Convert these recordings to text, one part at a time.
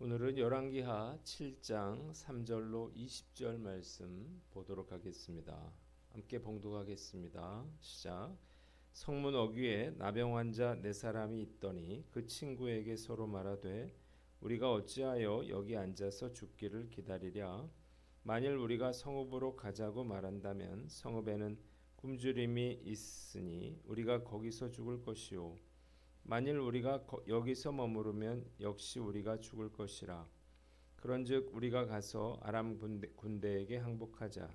오늘은 열왕기하 7장 3절로 20절 말씀 보도록 하겠습니다. 함께 봉독하겠습니다. 시작. 성문 어귀에 나병 환자 네 사람이 있더니 그 친구에게 서로 말하되 우리가 어찌하여 여기 앉아서 죽기를 기다리랴. 만일 우리가 성읍으로 가자고 말한다면 성읍에는 굶주림이 있으니 우리가 거기서 죽을 것이요 만일 우리가 여기서 머무르면 역시 우리가 죽을 것이라. 그런즉 우리가 가서 아람 군대에게 항복하자.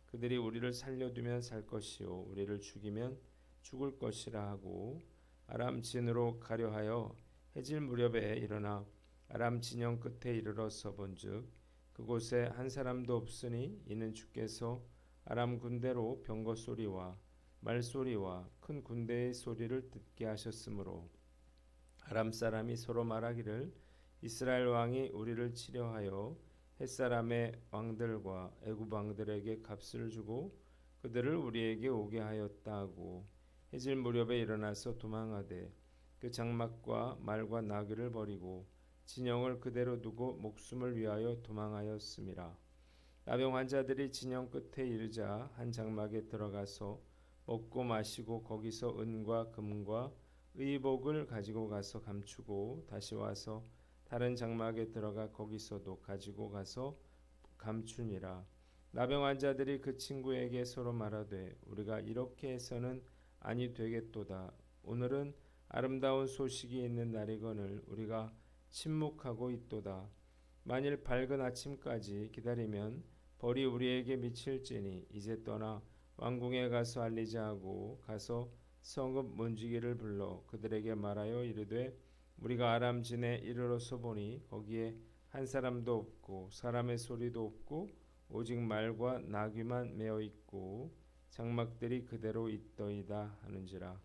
그들이 우리를 살려두면 살 것이요 우리를 죽이면 죽을 것이라 하고 아람 진으로 가려 하여 해질 무렵에 일어나 아람 진영 끝에 이르러서 본즉 그곳에 한 사람도 없으니 이는 주께서 아람 군대로 병거 소리와 말소리와 큰 군대의 소리를 듣게 하셨으므로 아람 사람이 서로 말하기를 이스라엘 왕이 우리를 치려하여 햇사람의 왕들과 애굽 왕들에게 값을 주고 그들을 우리에게 오게 하였다 하고 해질 무렵에 일어나서 도망하되 그 장막과 말과 나귀를 버리고 진영을 그대로 두고 목숨을 위하여 도망하였음이라. 나병 환자들이 진영 끝에 이르자 한 장막에 들어가서 먹고 마시고 거기서 은과 금과 의복을 가지고 가서 감추고 다시 와서 다른 장막에 들어가 거기서도 가지고 가서 감추니라. 나병 환자들이 그 친구에게 서로 말하되 우리가 이렇게 해서는 아니 되겠도다. 오늘은 아름다운 소식이 있는 날이거늘 우리가 침묵하고 있도다. 만일 밝은 아침까지 기다리면 벌이 우리에게 미칠지니 이제 떠나 왕궁에 가서 알리자 하고 가서 성읍 문지기를 불러 그들에게 말하여 이르되 우리가 아람 진에 이르러서 보니 거기에 한 사람도 없고 사람의 소리도 없고 오직 말과 나귀만 메어 있고 장막들이 그대로 있더이다 하는지라.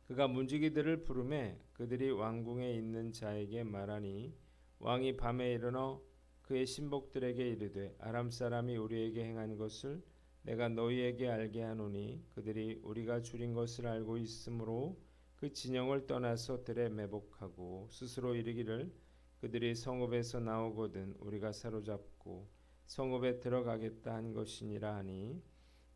그가 문지기들을 부르매 그들이 왕궁에 있는 자에게 말하니 왕이 밤에 일어나 그의 신복들에게 이르되 아람 사람이 우리에게 행한 것을 내가 너희에게 알게 하노니 그들이 우리가 줄인 것을 알고 있으므로 그 진영을 떠나서 들에 매복하고 스스로 이르기를 그들이 성읍에서 나오거든 우리가 사로잡고 성읍에 들어가겠다 한 것이니라 하니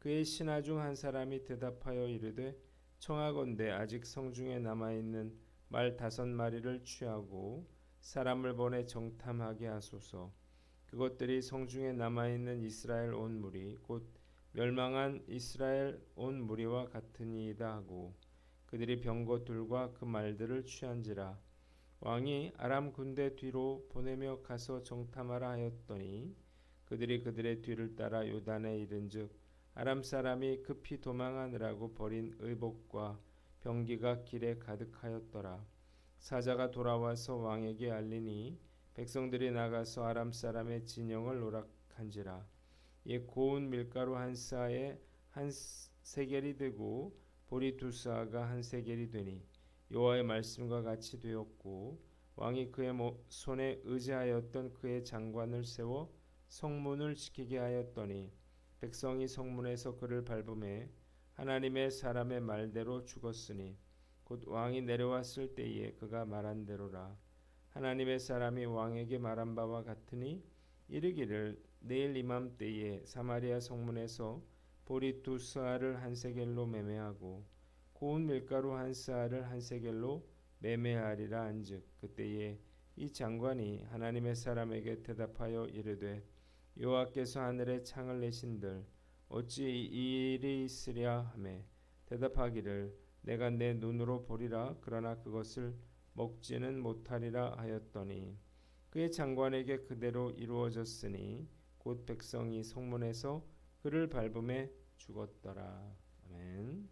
그의 신하 중 한 사람이 대답하여 이르되 청하건대 아직 성중에 남아있는 말 5마리를 취하고 사람을 보내 정탐하게 하소서. 그것들이 성중에 남아있는 이스라엘 온 무리 곧 멸망한 이스라엘 온 무리와 같으니이다 하고 그들이 병거들과 그 말들을 취한지라. 왕이 아람 군대 뒤로 보내며 가서 정탐하라 하였더니 그들이 그들의 뒤를 따라 요단에 이른즉 아람 사람이 급히 도망하느라고 버린 의복과 병기가 길에 가득하였더라. 사자가 돌아와서 왕에게 알리니 백성들이 나가서 아람 사람의 진영을 노락한지라. 이 고운 밀가루 한 스아에 한 세겔이 되고 보리 2스아가 한 세겔이 되니 여호와의 말씀과 같이 되었고 왕이 그의 손에 의지하였던 그의 장관을 세워 성문을 지키게 하였더니 백성이 성문에서 그를 밟음에 하나님의 사람의 말대로 죽었으니 곧 왕이 내려왔을 때에 그가 말한 대로라. 하나님의 사람이 왕에게 말한 바와 같으니 이르기를 내일 이맘때에 사마리아 성문에서 보리 2스아를 한 세겔로 매매하고 고운 밀가루 한 스아를 한 세겔로 매매하리라 한즉 그때에 이 장관이 하나님의 사람에게 대답하여 이르되 여호와께서 하늘에 창을 내신들 어찌 이 일이 있으랴 하매 대답하기를 내가 내 눈으로 보리라 그러나 그것을 먹지는 못하리라 하였더니 그의 장관에게 그대로 이루어졌으니 곧 백성이 성문에서 그를 밟음에 죽었더라. 아멘.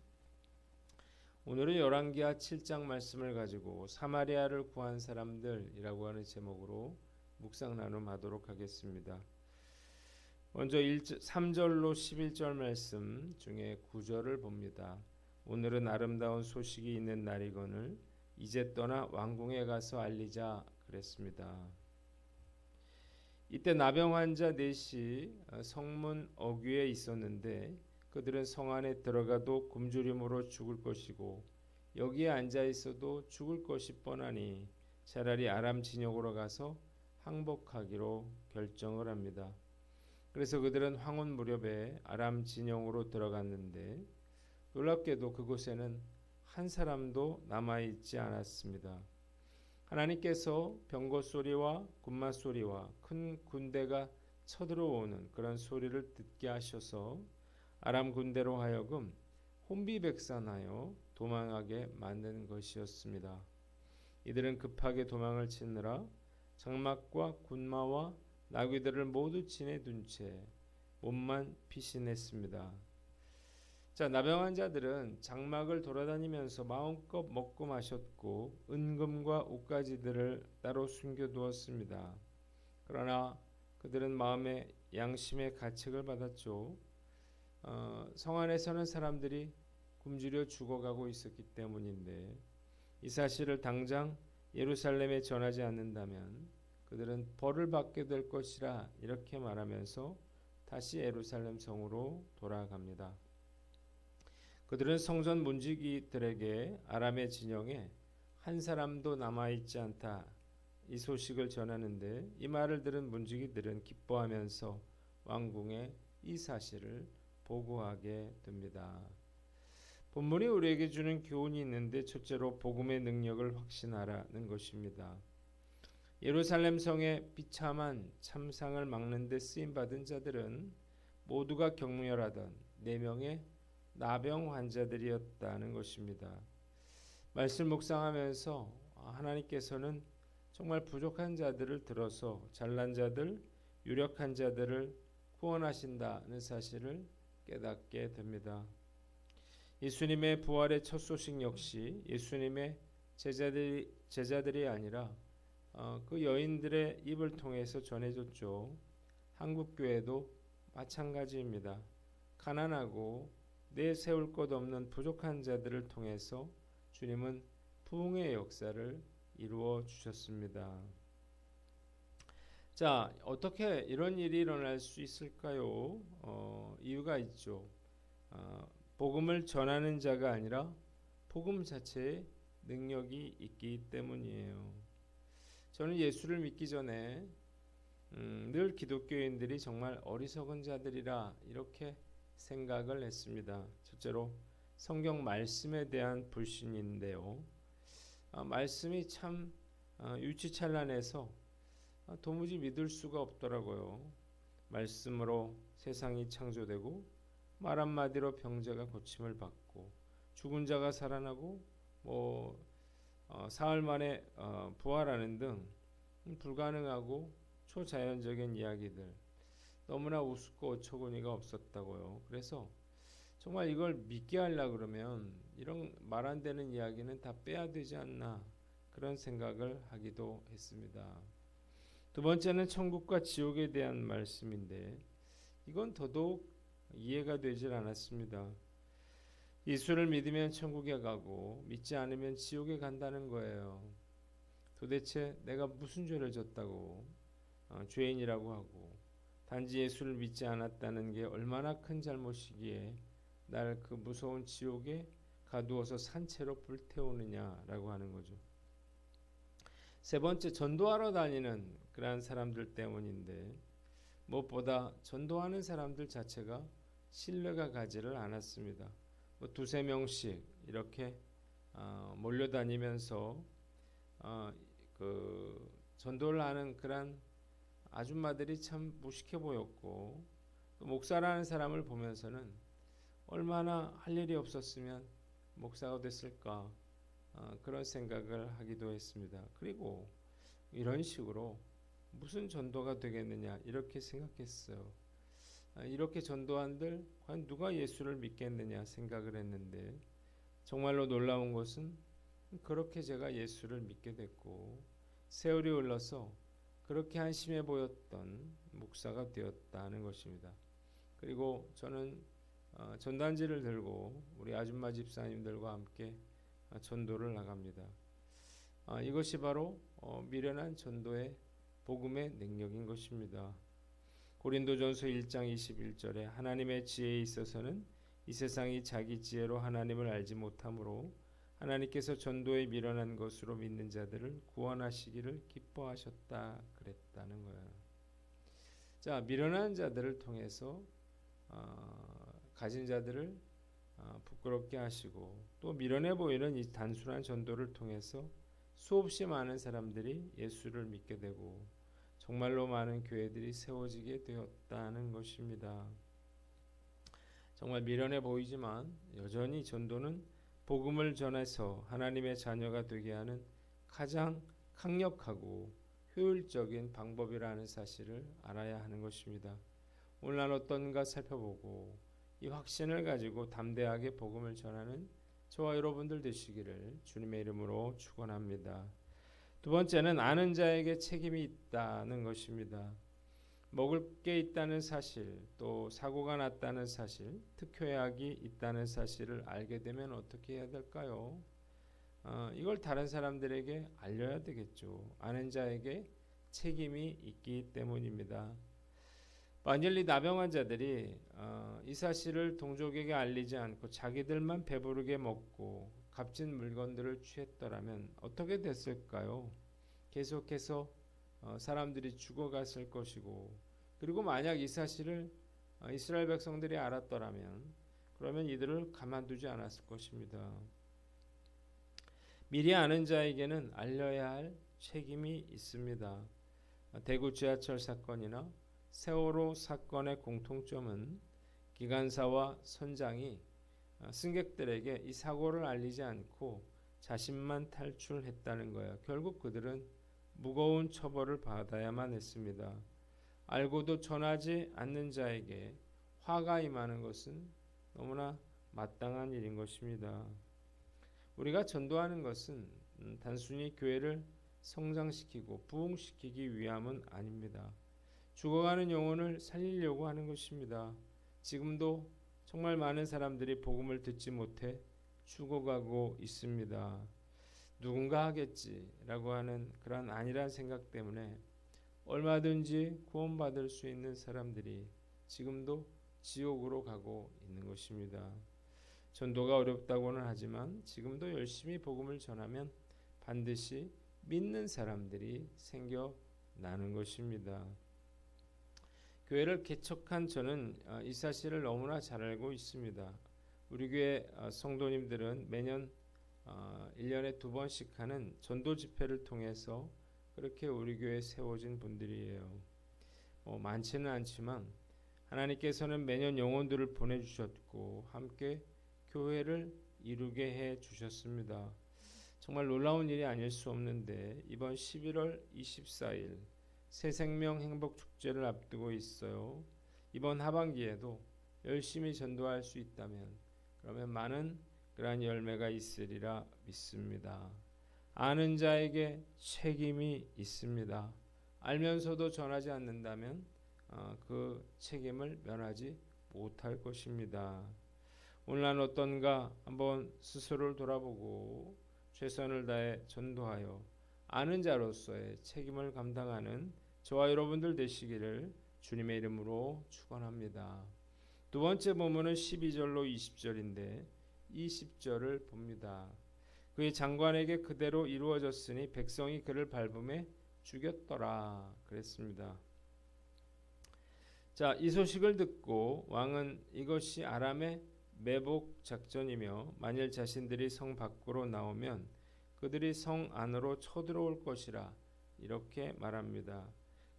오늘은 열왕기하 7장 말씀을 가지고 사마리아를 구한 사람들이라고 하는 제목으로 묵상 나눔하도록 하겠습니다. 먼저 3절로 11절 말씀 중에 9절을 봅니다. 오늘은 아름다운 소식이 있는 날이거늘 이제 떠나 왕궁에 가서 알리자 그랬습니다. 이때 나병 환자 넷이 성문 어귀에 있었는데 그들은 성 안에 들어가도 굶주림으로 죽을 것이고 여기에 앉아 있어도 죽을 것이 뻔하니 차라리 아람 진영으로 가서 항복하기로 결정을 합니다. 그래서 그들은 황혼 무렵에 아람 진영으로 들어갔는데 놀랍게도 그곳에는 한 사람도 남아있지 않았습니다. 하나님께서 병거 소리와 군마 소리와 큰 군대가 쳐들어오는 그런 소리를 듣게 하셔서 아람 군대로 하여금 혼비백산하여 도망하게 만든 것이었습니다. 이들은 급하게 도망을 치느라 장막과 군마와 나귀들을 모두 진에 둔 채 몸만 피신했습니다. 자, 나병 환자들은 장막을 돌아다니면서 마음껏 먹고 마셨고 은금과 옷가지들을 따로 숨겨두었습니다. 그러나 그들은 마음의 양심의 가책을 받았죠. 성 안에서는 사람들이 굶주려 죽어가고 있었기 때문인데 이 사실을 당장 예루살렘에 전하지 않는다면 그들은 벌을 받게 될 것이라 이렇게 말하면서 다시 예루살렘 성으로 돌아갑니다. 그들은 성전 문지기들에게 아람의 진영에 한 사람도 남아있지 않다 이 소식을 전하는데 이 말을 들은 문지기들은 기뻐하면서 왕궁에 이 사실을 보고하게 됩니다. 본문이 우리에게 주는 교훈이 있는데 첫째로 복음의 능력을 확신하라는 것입니다. 예루살렘 성의 비참한 참상을 막는 데 쓰임받은 자들은 모두가 경멸하던 4명의 나병 환자들이었다는 것입니다. 말씀 묵상하면서 하나님께서는 정말 부족한 자들을 들어서 잘난 자들, 유력한 자들을 구원하신다는 사실을 깨닫게 됩니다. 예수님의 부활의 첫 소식 역시 예수님의 제자들이 아니라 그 여인들의 입을 통해서 전해졌죠. 한국교회도 마찬가지입니다. 가난하고 내세울 것 없는 부족한 자들을 통해서 주님은 부흥의 역사를 이루어 주셨습니다. 자, 어떻게 이런 일이 일어날 수 있을까요? 이유가 있죠. 복음을 전하는 자가 아니라 복음 자체에 능력이 있기 때문이에요. 저는 예수를 믿기 전에 늘 기독교인들이 정말 어리석은 자들이라 이렇게 생각을 했습니다. 첫째로 성경 말씀에 대한 불신인데요. 말씀이 참 유치찬란해서 도무지 믿을 수가 없더라고요. 말씀으로 세상이 창조되고 말 한마디로 병자가 고침을 받고 죽은 자가 살아나고 사흘 만에 부활하는 등 불가능하고 초자연적인 이야기들 너무나 우습고 어처구니가 없었다고요. 그래서 정말 이걸 믿게 하려 그러면 이런 말 안 되는 이야기는 다 빼야 되지 않나 그런 생각을 하기도 했습니다. 두 번째는 천국과 지옥에 대한 말씀인데 이건 더더욱 이해가 되질 않았습니다. 예수를 믿으면 천국에 가고 믿지 않으면 지옥에 간다는 거예요. 도대체 내가 무슨 죄를 졌다고 죄인이라고 하고 단지 예수를 믿지 않았다는 게 얼마나 큰 잘못이기에 날 그 무서운 지옥에 가두어서 산채로 불태우느냐라고 하는 거죠. 세 번째, 전도하러 다니는 그러한 사람들 때문인데 무엇보다 전도하는 사람들 자체가 신뢰가 가지를 않았습니다. 두세 명씩 이렇게 몰려다니면서 그 전도를 하는 그런 아줌마들이 참 무식해 보였고 또 목사라는 사람을 보면서는 얼마나 할 일이 없었으면 목사가 됐을까 그런 생각을 하기도 했습니다. 그리고 이런 식으로 무슨 전도가 되겠느냐 이렇게 생각했어요. 이렇게 전도한들 과연 누가 예수를 믿겠느냐 생각을 했는데 정말로 놀라운 것은 그렇게 제가 예수를 믿게 됐고 세월이 흘러서 그렇게 한심해 보였던 목사가 되었다는 것입니다. 그리고 저는 전단지를 들고 우리 아줌마 집사님들과 함께 전도를 나갑니다. 이것이 바로 미련한 전도의 복음의 능력인 것입니다. 고린도전서 1장 21절에 하나님의 지혜에 있어서는 이 세상이 자기 지혜로 하나님을 알지 못하므로 하나님께서 전도에 미련한 것으로 믿는 자들을 구원하시기를 기뻐하셨다 그랬다는 거예요. 자, 미련한 자들을 통해서 가진 자들을 부끄럽게 하시고 또 미련해 보이는 이 단순한 전도를 통해서 수없이 많은 사람들이 예수를 믿게 되고 정말로 많은 교회들이 세워지게 되었다는 것입니다. 정말 미련해 보이지만 여전히 전도는 복음을 전해서 하나님의 자녀가 되게 하는 가장 강력하고 효율적인 방법이라는 사실을 알아야 하는 것입니다. 오늘 난 어떤가 살펴보고 이 확신을 가지고 담대하게 복음을 전하는 저와 여러분들 되시기를 주님의 이름으로 축원합니다. 두 번째는 아는 자에게 책임이 있다는 것입니다. 먹을 게 있다는 사실, 또 사고가 났다는 사실, 특효약이 있다는 사실을 알게 되면 어떻게 해야 될까요? 이걸 다른 사람들에게 알려야 되겠죠. 아는 자에게 책임이 있기 때문입니다. 만일 이 나병 환자들이 이 사실을 동족에게 알리지 않고 자기들만 배부르게 먹고 값진 물건들을 취했더라면 어떻게 됐을까요? 계속해서 사람들이 죽어갔을 것이고, 그리고 만약 이 사실을 이스라엘 백성들이 알았더라면 그러면 이들을 가만두지 않았을 것입니다. 미리 아는 자에게는 알려야 할 책임이 있습니다. 대구 지하철 사건이나 세월호 사건의 공통점은 기관사와 선장이 승객들에게 이 사고를 알리지 않고 자신만 탈출했다는 거예요. 결국 그들은 무거운 처벌을 받아야만 했습니다. 알고도 전하지 않는 자에게 화가 임하는 것은 너무나 마땅한 일인 것입니다. 우리가 전도하는 것은 단순히 교회를 성장시키고 부흥시키기 위함은 아닙니다. 죽어가는 영혼을 살리려고 하는 것입니다. 지금도 정말 많은 사람들이 복음을 듣지 못해 죽어가고 있습니다. 누군가 하겠지라고 하는 그런 안일한 생각 때문에 얼마든지 구원받을 수 있는 사람들이 지금도 지옥으로 가고 있는 것입니다. 전도가 어렵다고는 하지만 지금도 열심히 복음을 전하면 반드시 믿는 사람들이 생겨나는 것입니다. 교회를 개척한 저는 이 사실을 너무나 잘 알고 있습니다. 우리 교회 성도님들은 매년 1년에 2번씩 하는 전도 집회를 통해서 그렇게 우리 교회에 세워진 분들이에요. 많지는 않지만 하나님께서는 매년 영혼들을 보내주셨고 함께 교회를 이루게 해 주셨습니다. 정말 놀라운 일이 아닐 수 없는데 이번 11월 24일 새생명 행복축제를 앞두고 있어요. 이번 하반기에도 열심히 전도할 수 있다면 그러면 많은 그러한 열매가 있으리라 믿습니다. 아는 자에게 책임이 있습니다. 알면서도 전하지 않는다면 그 책임을 면하지 못할 것입니다. 오늘 난 어떤가 한번 스스로를 돌아보고 최선을 다해 전도하여 아는 자로서의 책임을 감당하는 저와 여러분들 되시기를 주님의 이름으로 축원합니다. 두 번째 본문은 12절로 20절인데 20절을 봅니다. 그의 장관에게 그대로 이루어졌으니 백성이 그를 밟음에 죽였더라 그랬습니다. 자, 이 소식을 듣고 왕은 이것이 아람의 매복 작전이며 만일 자신들이 성 밖으로 나오면 그들이 성 안으로 쳐들어올 것이라 이렇게 말합니다.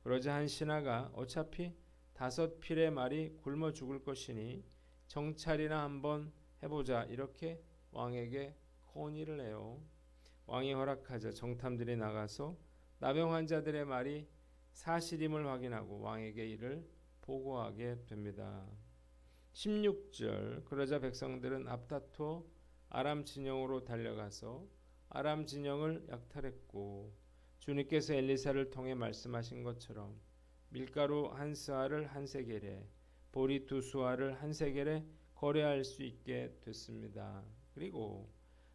그러자 한 신하가 어차피 5필의 말이 굶어 죽을 것이니 정찰이나 한번 해보자 이렇게 왕에게 건의를 해요. 왕이 허락하자 정탐들이 나가서 나병 환자들의 말이 사실임을 확인하고 왕에게 이를 보고하게 됩니다. 16절 그러자 백성들은 앞다투어 아람 진영으로 달려가서 아람 진영을 약탈했고 주님께서 엘리사를 통해 말씀하신 것처럼 밀가루 한 스아를 한 세겔에 보리 2수아를 한 세겔에 거래할 수 있게 됐습니다. 그리고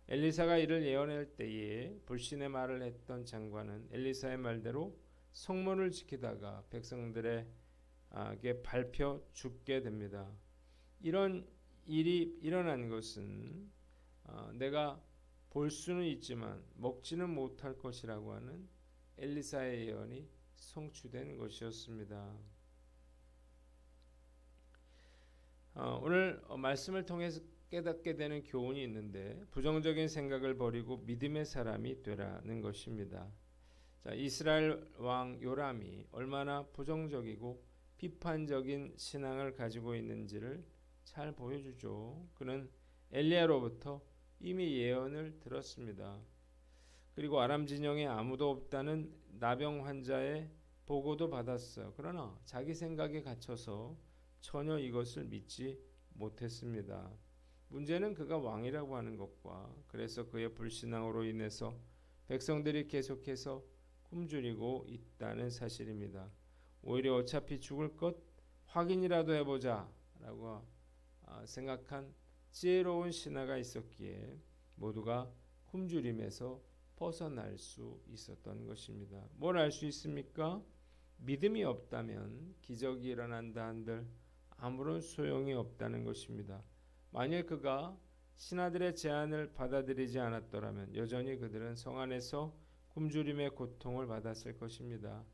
엘리사가 이를 예언할 때에 불신의 말을 했던 장관은 엘리사의 말대로 성문을 지키다가 백성들에게 밟혀 죽게 됩니다. 이런 일이 일어난 것은 내가 볼 수는 있지만 먹지는 못할 것이라고 하는 엘리사의 예언이 성취된 것이었습니다. 오늘 말씀을 통해서 깨닫게 되는 교훈이 있는데 부정적인 생각을 버리고 믿음의 사람이 되라는 것입니다. 자, 이스라엘 왕 요람이 얼마나 부정적이고 비판적인 신앙을 가지고 있는지를 잘 보여주죠. 그는 엘리야로부터 이미 예언을 들었습니다. 그리고 아람 진영에 아무도 없다는 나병 환자의 보고도 받았어요. 그러나 자기 생각에 갇혀서 전혀 이것을 믿지 못했습니다. 문제는 그가 왕이라고 하는 것과 그래서 그의 불신앙으로 인해서 백성들이 계속해서 굶주리고 있다는 사실입니다. 오히려 어차피 죽을 것 확인이라도 해보자 라고 생각한 지혜로운 신하가 있었기에 모두가 굶주림에서 벗어날 수 있었던 것입니다. 뭘 알 수 있습니까? 믿음이 없다면 기적이 일어난다 한들 아무런 소용이 없다는 것입니다. 만일 그가 신하들의 제안을 받아들이지 않았더라면 여전히 그들은 성 안에서 굶주림의 고통을 받았을 것입니다.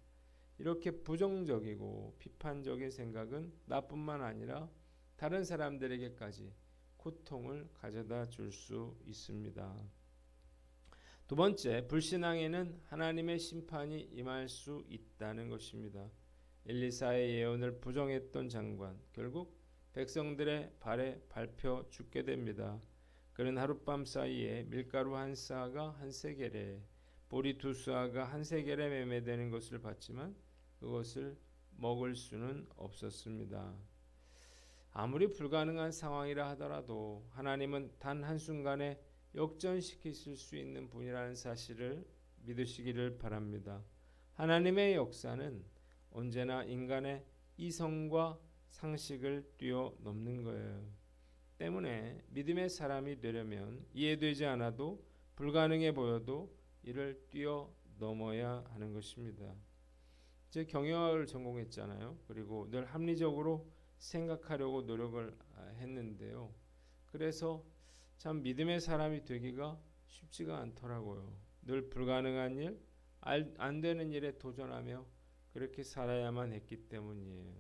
이렇게 부정적이고 비판적인 생각은 나뿐만 아니라 다른 사람들에게까지 고통을 가져다 줄 수 있습니다. 두 번째, 불신앙에는 하나님의 심판이 임할 수 있다는 것입니다. 엘리사의 예언을 부정했던 장관, 결국 백성들의 발에 밟혀 죽게 됩니다. 그는 하룻밤 사이에 밀가루 한 싸가 한 세겔에 보리 두 싸가 한 세겔에 매매되는 것을 봤지만 그것을 먹을 수는 없었습니다. 아무리 불가능한 상황이라 하더라도 하나님은 단 한순간에 역전시키실 수 있는 분이라는 사실을 믿으시기를 바랍니다. 하나님의 역사는 언제나 인간의 이성과 상식을 뛰어넘는 거예요. 때문에 믿음의 사람이 되려면 이해되지 않아도 불가능해 보여도 이를 뛰어넘어야 하는 것입니다. 제 경영학을 전공했잖아요. 그리고 늘 합리적으로 생각하려고 노력을 했는데요. 그래서 참 믿음의 사람이 되기가 쉽지가 않더라고요. 늘 불가능한 일, 안 되는 일에 도전하며 그렇게 살아야만 했기 때문이에요.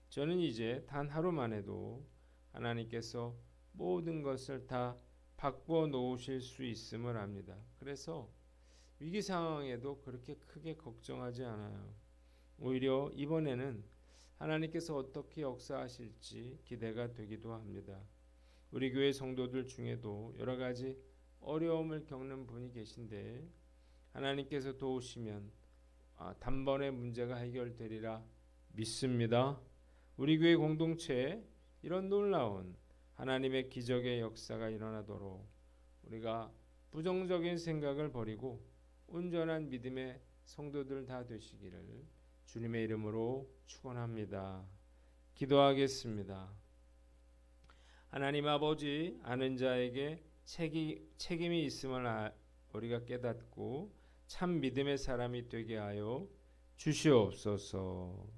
저는 이제 단 하루만 해도 하나님께서 모든 것을 다 바꾸어 놓으실 수 있음을 압니다. 그래서 위기 상황에도 그렇게 크게 걱정하지 않아요. 오히려 이번에는 하나님께서 어떻게 역사하실지 기대가 되기도 합니다. 우리 교회 성도들 중에도 여러 가지 어려움을 겪는 분이 계신데 하나님께서 도우시면 단번에 문제가 해결되리라 믿습니다. 우리 교회 공동체에 이런 놀라운 하나님의 기적의 역사가 일어나도록 우리가 부정적인 생각을 버리고 온전한 믿음의 성도들 다 되시기를 주님의 이름으로 축원합니다. 기도하겠습니다. 하나님 아버지, 아는 자에게 책임이 있음을 우리가 깨닫고 참 믿음의 사람이 되게 하여 주시옵소서.